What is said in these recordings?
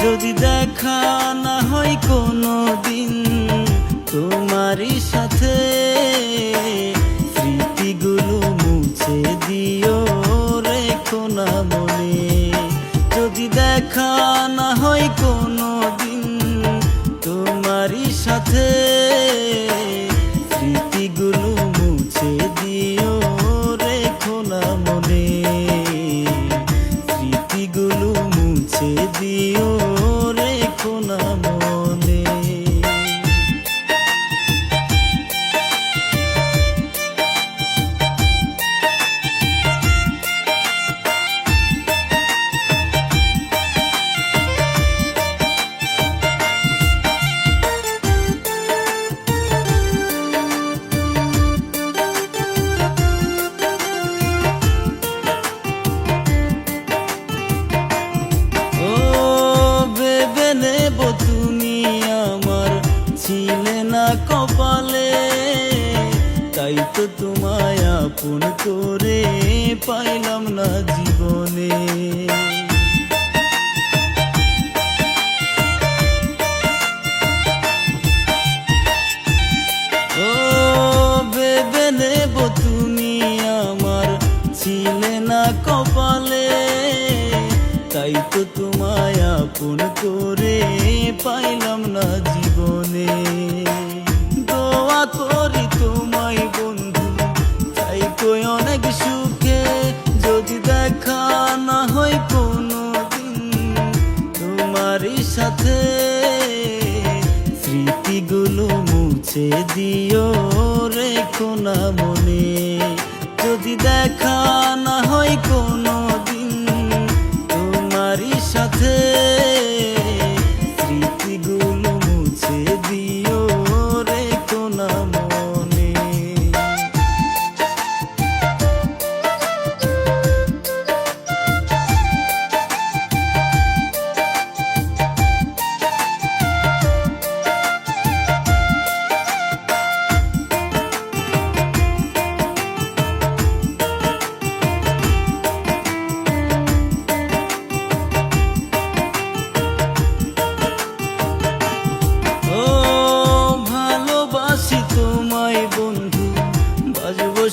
যদি দেখা না হয় কোনো দিন তোমারই সাথে, স্মৃতিগুলো মুছে দিও রেখো না মনে। যদি দেখা না হয় কোনো দিন তোমারই সাথে, স্মৃতিগুলো মুছে দিও রেখো না মনে। স্মৃতিগুলো মুছে দিও রেখো না মনে। তুমি আমার ছিলে না কপালে, তাই তো তোমায় আপন করে পাইলাম না জীবনে। ও ভেবে নেব তুমি আমার ছিলে না কপালে, তাই তো তোমায় আপন করে পাইলাম না জীবনে। দোয়া করি তোমায় বন্ধু চাই কই অনেক সুখে, যদি দেখা না হয় কোনো দিন তোমারই সাথে, স্মৃতিগুলো মুছে দিও রেখো না মনে। যদি দেখা না হয় কোনো দিন তোমারই সাথে, স্মৃতিগুলো মুছে দিও রেখো না মনে।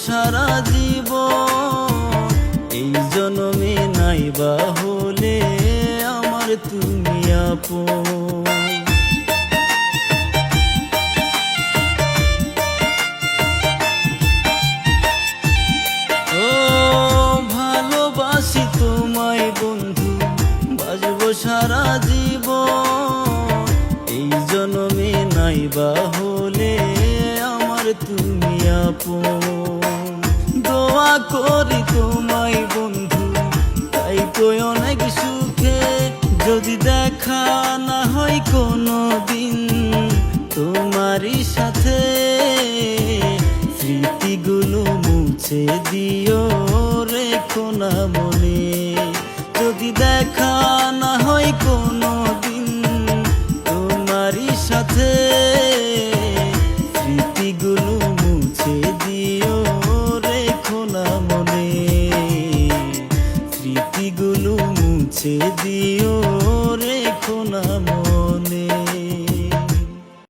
সারা জীবন এই জন্মে নাইবা হলে আমার তুমি আপন। ও ভালোবাসি তোমায় বন্ধু, বাজবো সারা জীবন এই জন্মে নাইবা হলে আমার তুমি আপন। দোয়া করি তোমায় বন্ধু তাই কই অনেক সুখে, যদি দেখা না হয় কোনো দিন তোমারই সাথে, স্মৃতিগুলো মুছে দিও রেখো না মনে। যদি দেখা না হয় কোনো দিন তোমারই সাথে, স্মৃতিগুলো মুছে দিও রেখো না মনে। স্মৃতিগুলো মুছে দিও